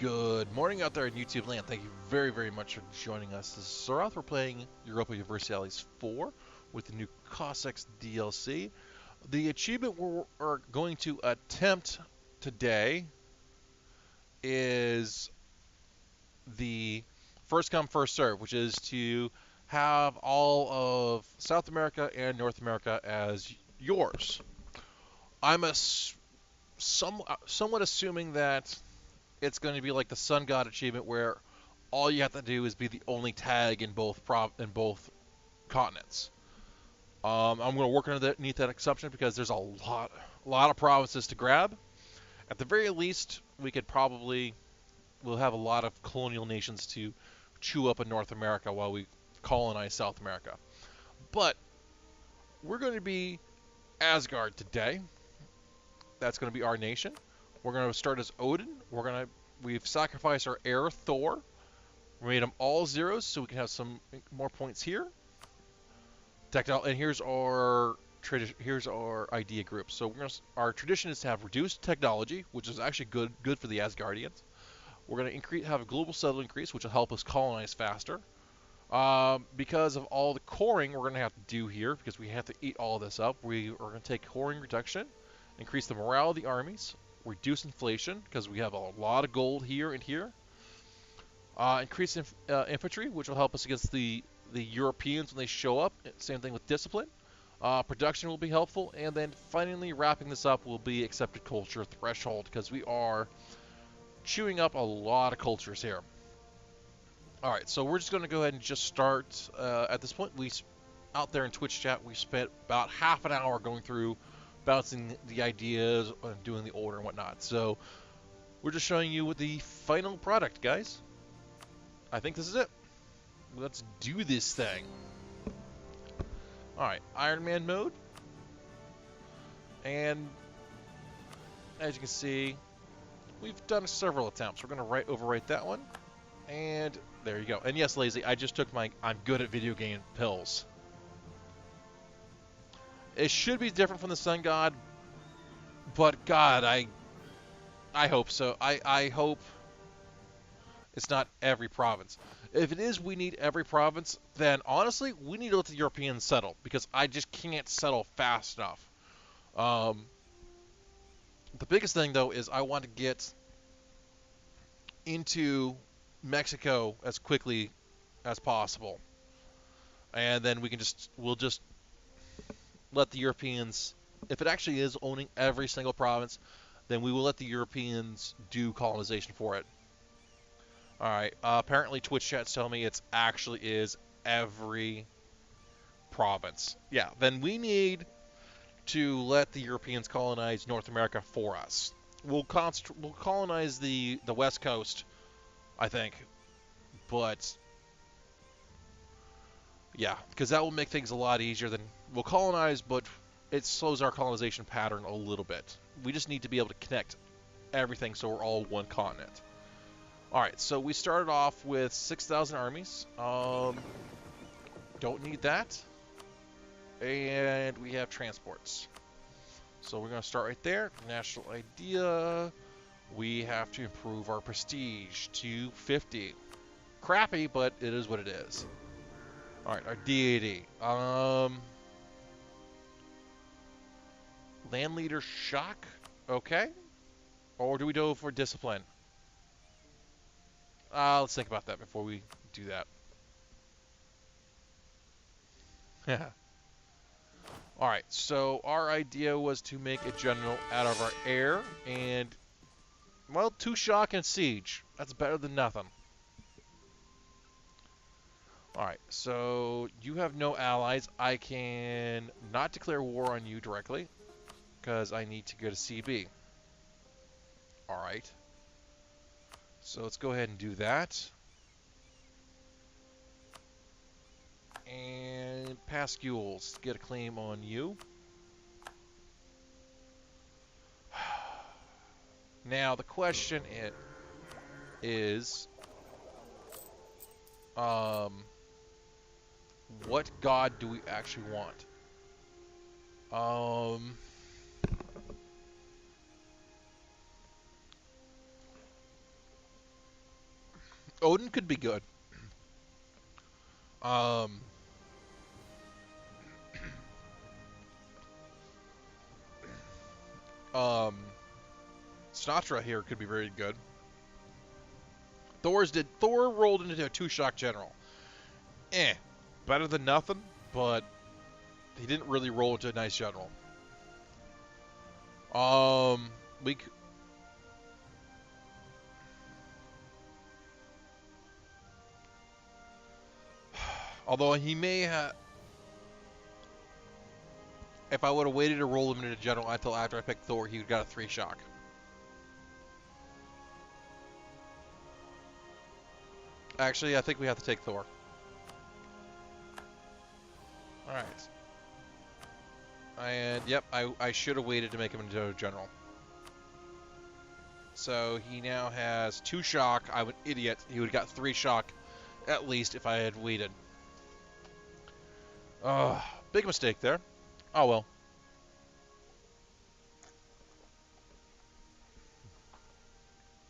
Good morning out there in YouTube land. Thank you very, very much for joining us. This is TheCiroth. We're playing Europa Universalis 4 with the new Cossacks DLC. The achievement we're going to attempt today is the first come, first serve, which is to have all of South America and North America as yours. I'm somewhat assuming that it's going to be like the Sun God achievement, where all you have to do is be the only tag in both continents. I'm going to work underneath that assumption because there's a lot of provinces to grab. At the very least, we'll have a lot of colonial nations to chew up in North America while we colonize South America. But we're going to be Asgard today. That's going to be our nation. We're going to start as Odin. We've sacrificed our heir Thor. We made them all zeros so we can have some more points here. And here's our idea group. So our tradition is to have reduced technology, which is actually good for the Asgardians. We're going to have a global settlement increase, which will help us colonize faster. Because of all the coring we're going to have to do here, because we have to eat all this up, we are going to take coring reduction, increase the morale of the armies, reduce inflation because we have a lot of gold here and here. Increase infantry, which will help us against the Europeans when they show up. Same thing with discipline. Production will be helpful, and then finally wrapping this up will be accepted culture threshold, because we are chewing up a lot of cultures here. All right, so we're just going to go ahead and just start. At this point, out there in Twitch chat, we spent about half an hour going through, bouncing the ideas and doing the order and whatnot. So we're just showing you the final product, guys. I think this is it. Let's do this thing. Alright, Iron Man mode. And as you can see, we've done several attempts. We're going to overwrite that one. And there you go. And yes, Lazy, I just took my I'm good at video game pills. It should be different from the Sun God, but God, I hope so. I hope it's not every province. If it is, we need every province, then honestly, we need to let the Europeans settle, because I just can't settle fast enough. The biggest thing, though, is I want to get into Mexico as quickly as possible. And then we'll just let the Europeans, if it actually is owning every single province, then we will let the Europeans do colonization for it. Alright, apparently Twitch chat's telling me it actually is every province. Yeah, then we need to let the Europeans colonize North America for us. We'll colonize the West Coast, I think. But yeah, because that will make things a lot easier. Than we'll colonize, but it slows our colonization pattern a little bit. We just need to be able to connect everything so we're all one continent. Alright, so we started off with 6,000 armies. Don't need that. And we have transports. So we're going to start right there. National idea. We have to improve our prestige to 50. Crappy, but it is what it is. Alright, our deity. Land leader shock. Okay. Or do we go for discipline? Let's think about that before we do that. Yeah. Alright, so our idea was to make a general out of our heir, and, well, 2 shock and siege. That's better than nothing. Alright, so you have no allies. I can not declare war on you directly, because I need to go to CB. Alright. So let's go ahead and do that. And Pascules, get a claim on you. Now the question is, what god do we actually want? Odin could be good. Um, um, Sinatra here could be very good. Thor rolled into a 2-shock general. Better than nothing, but he didn't really roll into a nice general. We although he may have, if I would have waited to roll him into general until after I picked Thor, he would have got a 3-shock. Actually, I think we have to take Thor. Alright. And, yep, I should have waited to make him into a general. So, he now has 2-shock. I'm an idiot. He would have got 3-shock, at least, if I had waited. Big mistake there. Oh, well.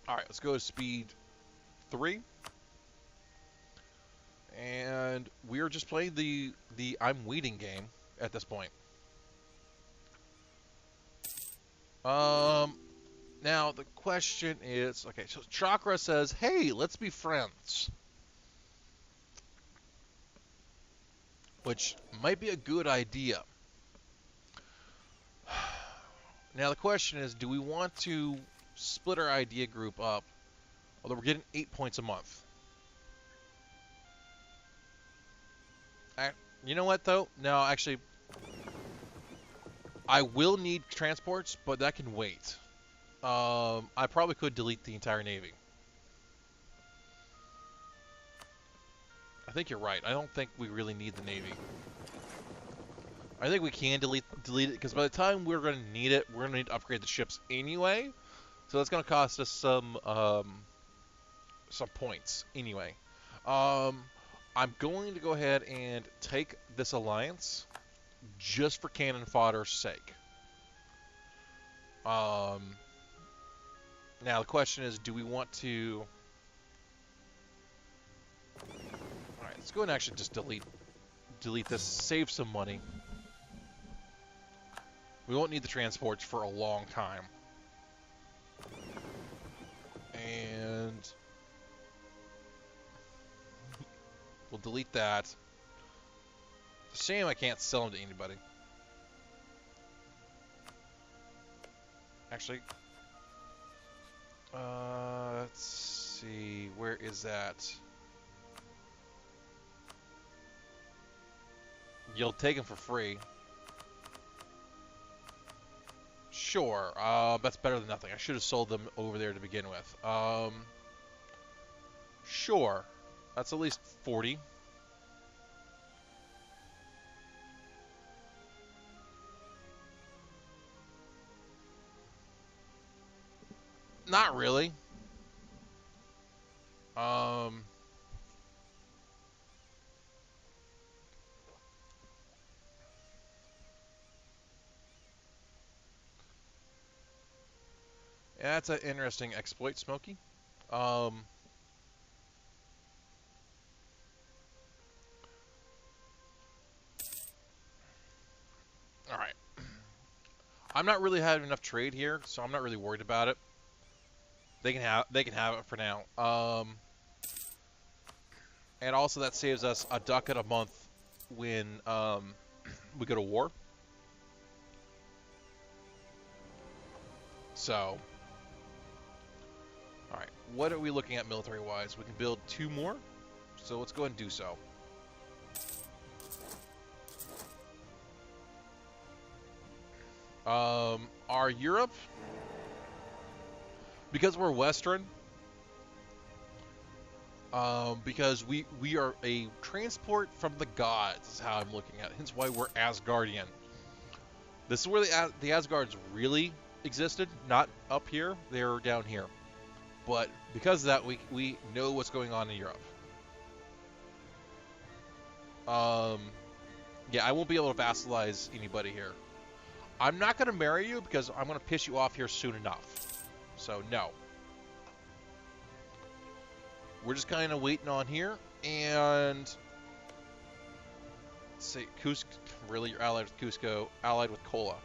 Alright, let's go to speed 3. And we're just playing the I'm waiting game at this point. Now the question is, okay, so Chakra says, "Hey, let's be friends," which might be a good idea. Now the question is, do we want to split our idea group up? Although we're getting 8 points a month. You know what, though? No, actually, I will need transports, but that can wait. I probably could delete the entire Navy. I think you're right. I don't think we really need the Navy. I think we can delete it, because by the time we're going to need it, we're going to need to upgrade the ships anyway. So that's going to cost us some points anyway. I'm going to go ahead and take this alliance just for cannon fodder's sake. Now the question is, do we want to... Alright, let's go ahead and actually just delete this, save some money. We won't need the transports for a long time. And... we'll delete that. It's a shame I can't sell them to anybody. Actually, let's see, where is that? You'll take them for free. Sure, that's better than nothing. I should have sold them over there to begin with. Sure, that's at least 40. Not really. Yeah, that's an interesting exploit, Smokey. Alright. I'm not really having enough trade here, so I'm not really worried about it. They can have it for now. And also that saves us a ducat a month when we go to war. So, all right, what are we looking at military-wise? We can build 2 more, so let's go ahead and do so. Our Europe, because we're Western, because we are a transport from the gods, is how I'm looking at it. Hence why we're Asgardian. This is where the Asgards really existed, not up here, they're down here. But because of that, we know what's going on in Europe. Yeah, I won't be able to vassalize anybody here. I'm not going to marry you because I'm going to piss you off here soon enough. So, no. we're just kind of waiting on here, and let's see, Cusco, really, you're allied with Cusco, allied with Kola.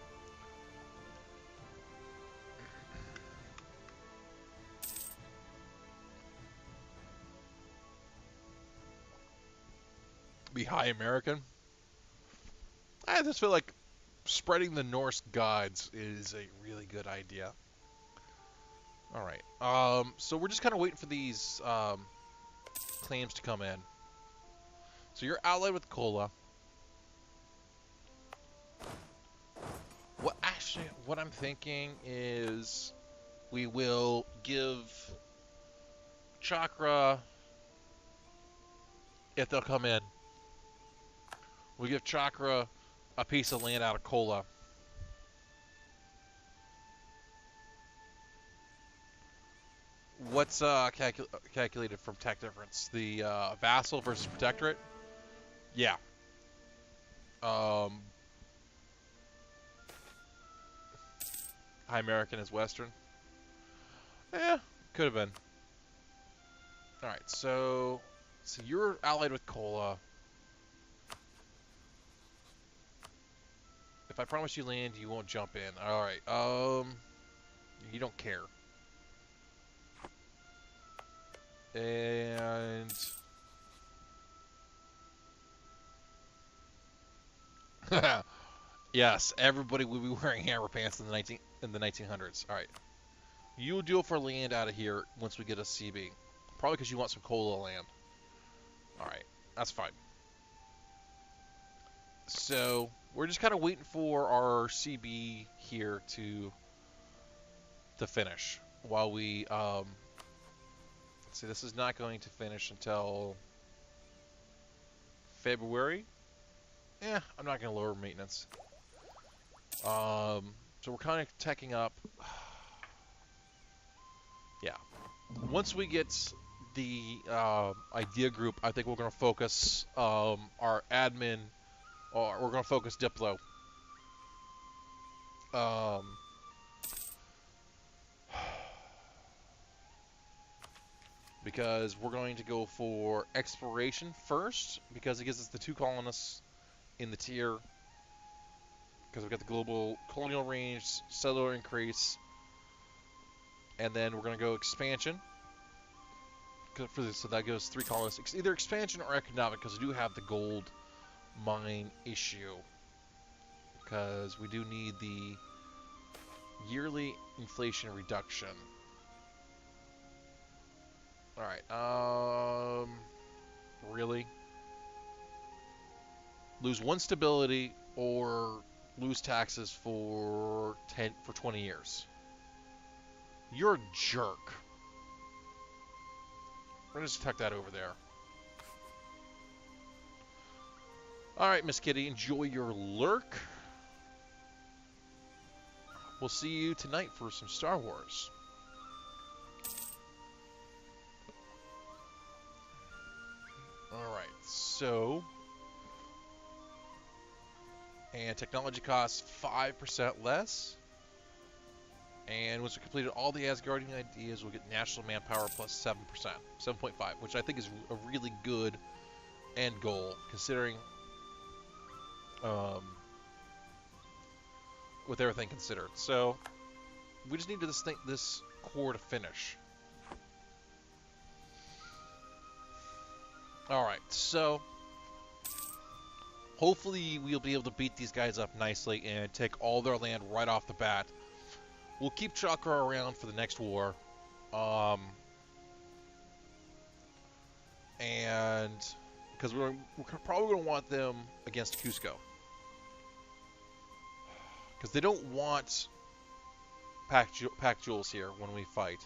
Be high American. I just feel like spreading the Norse gods is a really good idea. All right. So we're just kind of waiting for these claims to come in. So you're allied with Kola. What I'm thinking is we will give Chakra, if they'll come in, we'll give Chakra a piece of land out of Kola. What's calculated from tech difference? The vassal versus protectorate? Yeah. High American is Western. Yeah, could have been. Alright, so you're allied with Kola. If I promise you land, you won't jump in. Alright, you don't care. And yes, everybody will be wearing hammer pants in the 1900s. All right, you'll deal for land out of here once we get a CB. Probably because you want some Kola land. All right, that's fine. So we're just kind of waiting for our CB here to finish while we let's see. This is not going to finish until February. I'm not going to lower maintenance. So we're kind of teching up. Yeah. Once we get the idea group, I think we're going to focus our admin, or we're going to focus Diplo. Because we're going to go for exploration first, because it gives us the 2 colonists in the tier, because we've got the global colonial range, settler increase, and then we're going to go expansion. For this, so that goes 3 colonists, either expansion or economic, because we do have the gold mine issue, because we do need the yearly inflation reduction. Alright, really? Lose 1 stability or lose taxes for 20 years. You're a jerk. We're gonna just tuck that over there. Alright, Miss Kitty, enjoy your lurk. We'll see you tonight for some Star Wars. Alright, so... And technology costs 5% less. And once we completed all the Asgardian ideas, we'll get national manpower plus 7%. 7.5, which I think is a really good end goal, considering... with everything considered. So, we just need this core to finish. Alright, so... Hopefully we'll be able to beat these guys up nicely and take all their land right off the bat. We'll keep Chakra around for the next war. And because we're probably going to want them against Cusco. Because they don't want pack jewels here when we fight.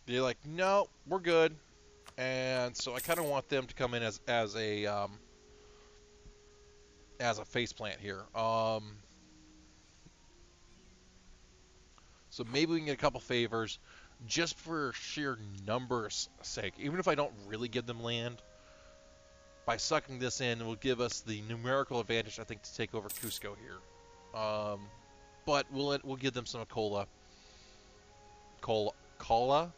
They're like, no, we're good. And so I kind of want them to come in as a faceplant here. So maybe we can get a couple favors just for sheer numbers sake. Even if I don't really give them land, by sucking this in, it will give us the numerical advantage, I think, to take over Cusco here. but we'll give them some cola. Cola.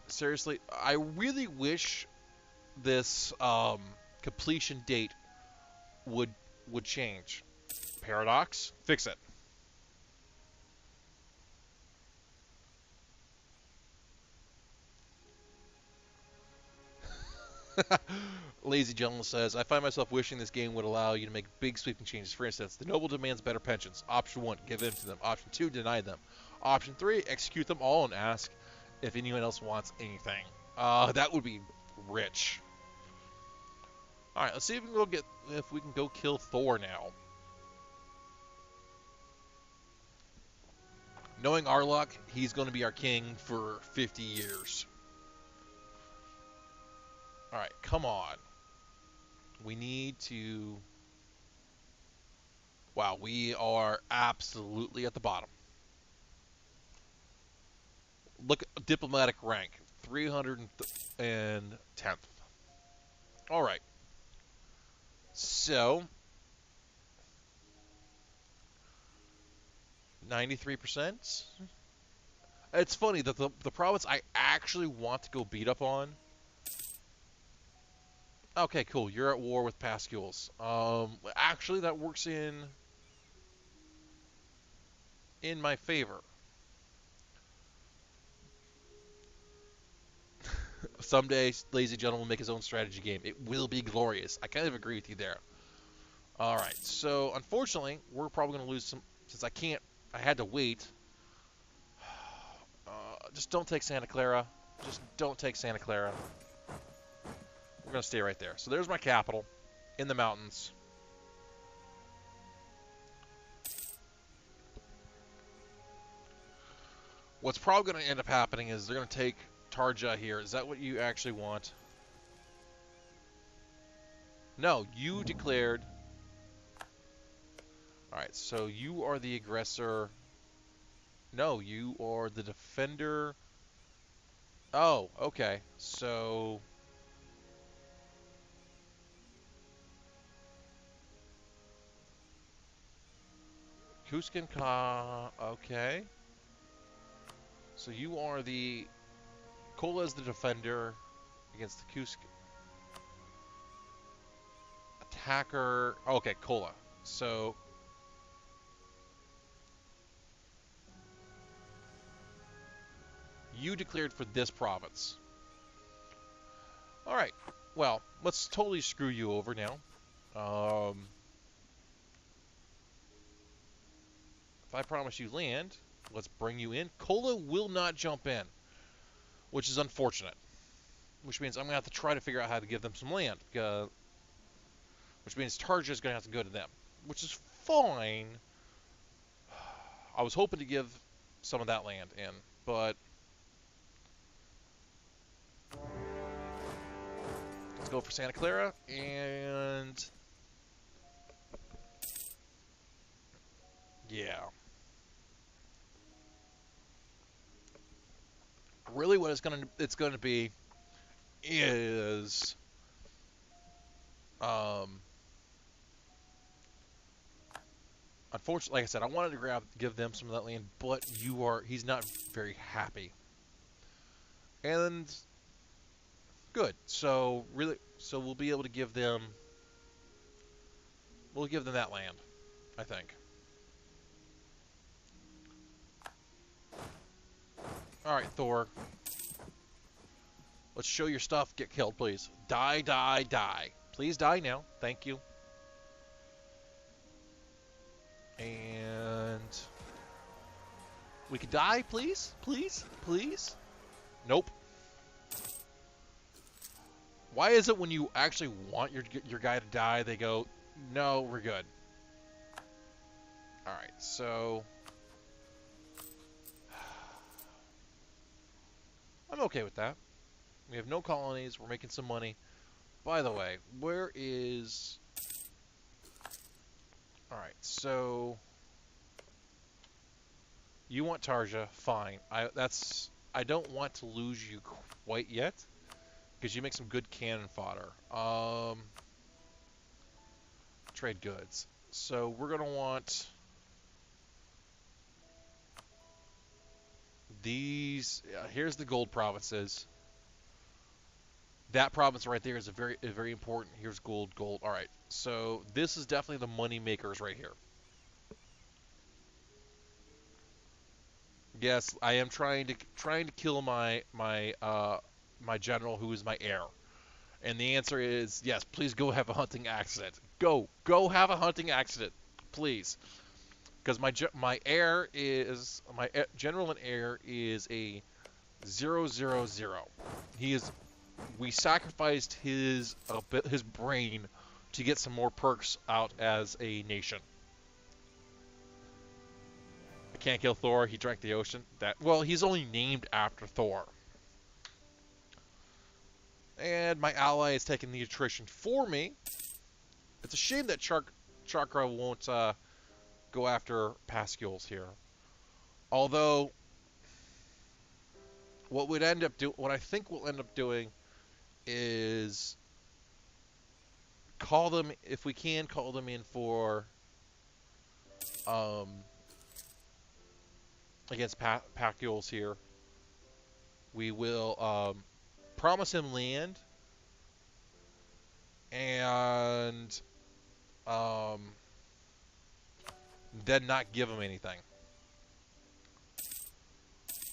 Seriously, I really wish this completion date would change. Paradox, fix it. Lazy Gentleman says, I find myself wishing this game would allow you to make big sweeping changes. For instance, the noble demands better pensions. Option 1, give in to them. Option 2, deny them. Option 3, execute them all and ask if anyone else wants anything. That would be rich. All right, let's see if we can go kill Thor now. Knowing our luck, he's going to be our king for 50 years. All right, come on. We need to... Wow, we are absolutely at the bottom. Look at diplomatic rank, 310th. All right. So, 93%. It's funny that the province I actually want to go beat up on. Okay, cool. You're at war with Pascules. Actually, that works in my favor. Someday, Lazy Gentleman will make his own strategy game. It will be glorious. I kind of agree with you there. All right. So, unfortunately, we're probably going to lose some since I had to wait. Just don't take Santa Clara. Just don't take Santa Clara. We're going to stay right there. So there's my capital in the mountains. What's probably going to end up happening is they're going to take Tarja here. Is that what you actually want? No, you declared. Alright, so you are the aggressor. No, you are the defender. Oh, okay. So... Kuskin Ka... Okay. So you are the... Kola is the defender against the Kusk... Attacker... Okay, Kola. So... You declared for this province. Alright. Well, let's totally screw you over now. If I promise you land, let's bring you in. Kola will not jump in, which is unfortunate. Which means I'm going to have to try to figure out how to give them some land. Which means Tarja is going to have to go to them, which is fine. I was hoping to give some of that land in, but... Let's go for Santa Clara, and... Yeah. Really what it's going to be is... Unfortunately, like I said, I wanted to give them some of that land, but he's not very happy. And... Good. So we'll be able to give them. We'll give them that land, I think. All right, Thor. Let's show your stuff. Get killed, please. Die, die, die. Please die now. Thank you. And we could die, please, please, please. Nope. Why is it when you actually want your guy to die, they go, no, we're good. Alright, so... I'm okay with that. We have no colonies, we're making some money. By the way, where is... Alright, so... You want Tarja, fine. I don't want to lose you quite yet. Because you make some good cannon fodder. Trade goods. So we're going to want these. Here's the gold provinces. That province right there is very important. Here's gold, gold. All right. So this is definitely the money makers right here. Yes, I am trying to kill my general who is my heir. And the answer is yes, please go have a hunting accident. Go have a hunting accident, please. Because my heir is general and heir is a 000. He is. We sacrificed his brain to get some more perks out as a nation. I can't kill Thor. He drank the ocean. He's only named after Thor. And my ally is taking the attrition for me. It's a shame that Chakra won't go after Pascules here. Although, what I think we'll end up doing is call them, if we can, call them in for against Pascules here. We will promise him land and then not give him anything.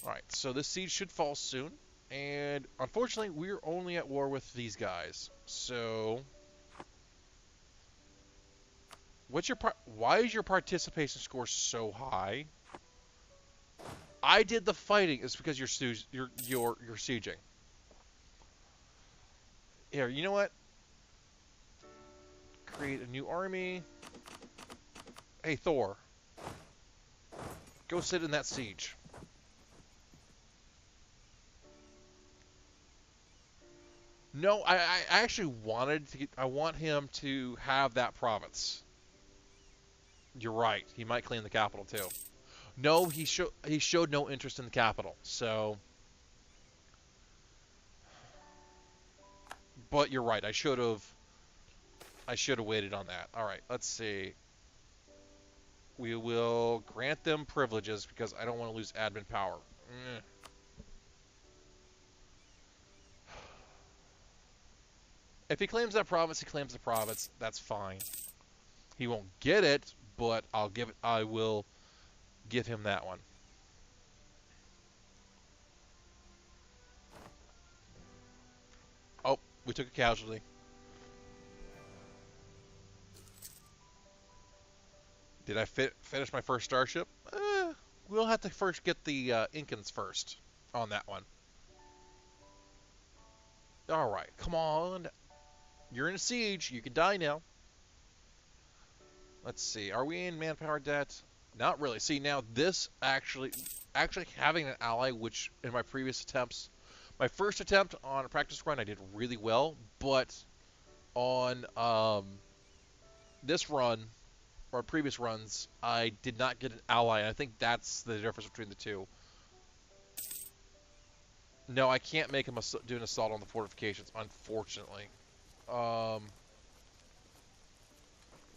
Alright, so this siege should fall soon. And unfortunately, we're only at war with these guys. So, why is your participation score so high? I did the fighting. It's because you're sieging. Here, you know what? Create a new army. Hey, Thor. Go sit in that siege. No, I actually I want him to have that province. You're right. He might claim the capital too. No, he showed no interest in the capital. So, but you're right. I should have waited on that. All right, let's see. We will grant them privileges because I don't want to lose admin power. If he claims that province, he claims the province. That's fine. He won't get it, but I will give him that one. Oh, we took a casualty. Did I finish my first starship? We'll have to first get the Incans first on that one. Alright, come on. You're in a siege. You can die now. Let's see. Are we in manpower debt? Not really. See, now this actually having an ally, which in my previous attempts, my first attempt on a practice run, I did really well, but on this run, or previous runs, I did not get an ally, and I think that's the difference between the two. No, I can't make him do an assault on the fortifications, unfortunately.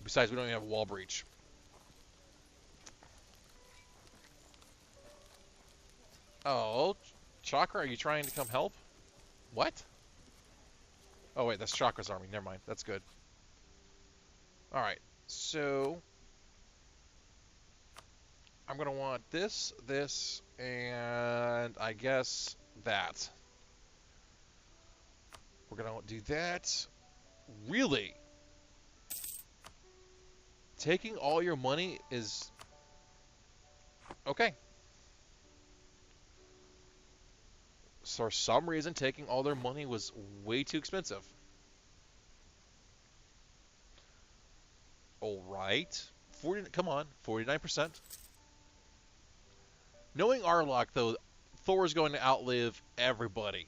Besides, we don't even have a wall breach. Oh, Chakra, are you trying to come help? What? Oh, wait, that's Chakra's army. Never mind. That's good. Alright, so I'm going to want this, and I guess that. We're going to do that. Really? Taking all your money is... Okay. So for some reason, taking all their money was way too expensive. Alright. Come on, 49%. Knowing Arlok, though, Thor is going to outlive everybody.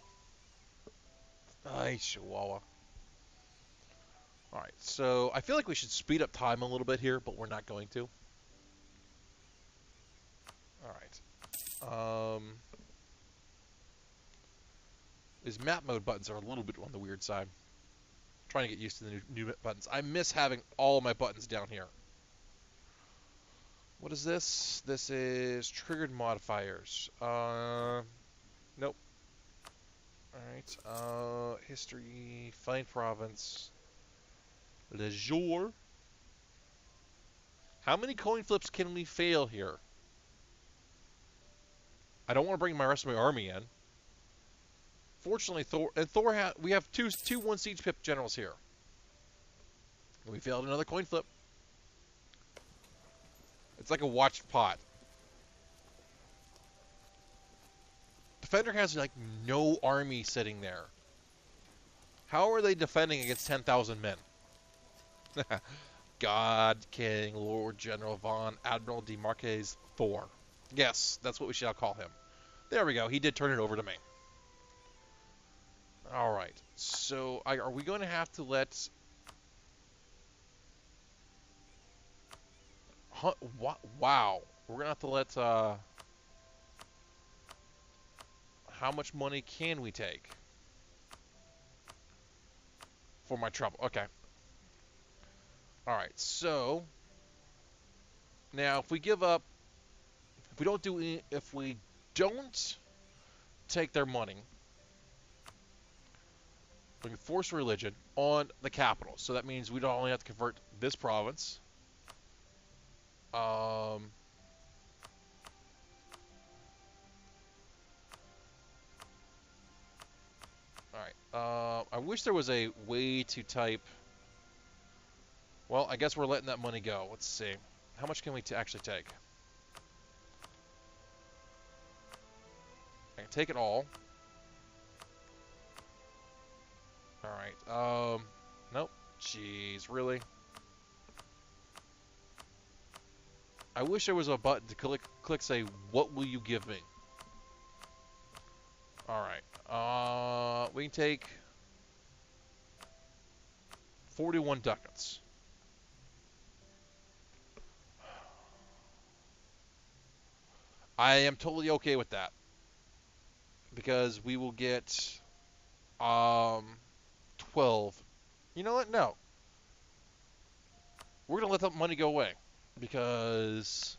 Ay, Chihuahua. Alright, so I feel like we should speed up time a little bit here, but we're not going to. Alright. These map mode buttons are a little bit on the weird side. I'm trying to get used to the new buttons. I miss having all my buttons down here. What is this? This is triggered modifiers. Nope. Alright. History, find province, le jour. How many coin flips can we fail here? I don't want to bring my rest of my army in. Fortunately, we have two 1 siege pip generals here. And we failed another coin flip. It's like a watched pot. Defender has like no army sitting there. How are they defending against 10,000 men? God, King, Lord General Von Admiral de Marquez Thor. Yes, that's what we shall call him. There we go. He did turn it over to me. All right. So, are we going to have to let... Wow. We're going to have to let... How much money can we take? For my trouble. Okay. All right. So, now if we give up... If we don't take their money... We can force religion on the capital. So that means we don't only have to convert this province. All right. I wish there was a way to type... Well, I guess we're letting that money go. Let's see. How much can we actually take? I can take it all. Alright, nope. Jeez, really? I wish there was a button to click say, what will you give me? Alright, we can take 41 ducats. I am totally okay with that. Because we will get, 12. You know what? No. We're going to let that money go away. Because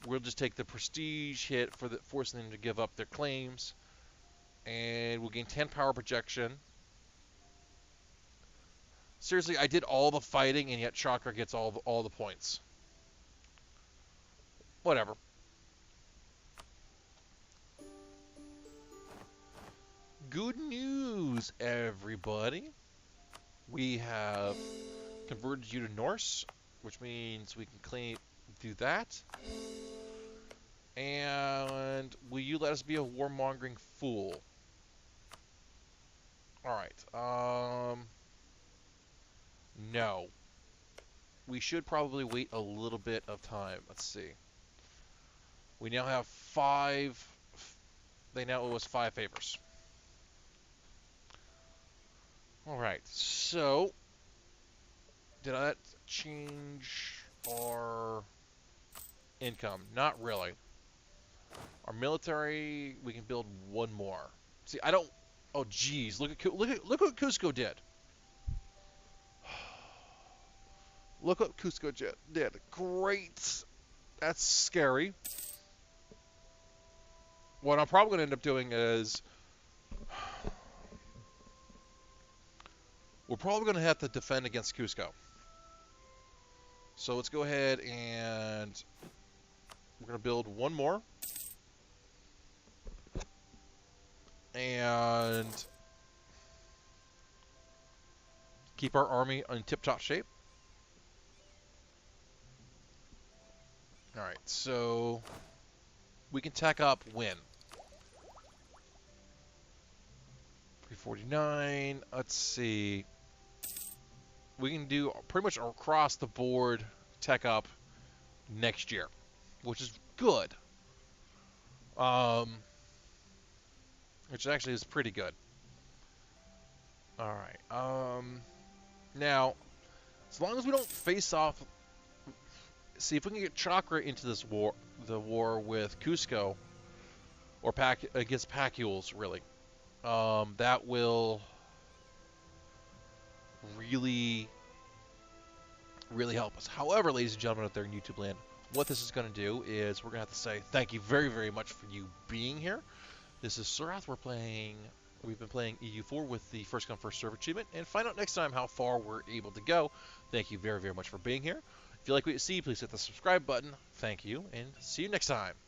we'll just take the prestige hit for forcing them to give up their claims. And we'll gain 10 power projection. Seriously, I did all the fighting, and yet Chakra gets all the points. Whatever. Good news, everybody. We have converted you to Norse, which means we can do that. And will you let us be a warmongering fool? Alright, no. We should probably wait a little bit of time. Let's see. We now have 5... They now owe us 5 favors. Alright, so... Did that change our income? Not really. Our military, we can build one more. See, I don't... Oh, geez. Look what Cusco did. Look what Cusco did. Great. That's scary. What I'm probably going to end up doing is... We're probably going to have to defend against Cusco. So let's go ahead and... We're going to build one more. And... Keep our army in tip-top shape. Alright, so... We can tack up when? 349. Let's see. We can do pretty much across the board tech up next year, which is good. Which actually is pretty good. All right. Now, as long as we don't face off, see if we can get Chakra into this war, the war with Cusco, or against Pacules, really. That will really help us. However, ladies and gentlemen out there in YouTube land, what this is going to do is we're going to have to say thank you very, very much for you being here. This is TheCiroth. We've been playing EU4 with the first come first serve achievement, and find out next time how far we're able to go. Thank you very, very much for being here. If you like what you see, please hit the subscribe button. Thank you, and see you next time.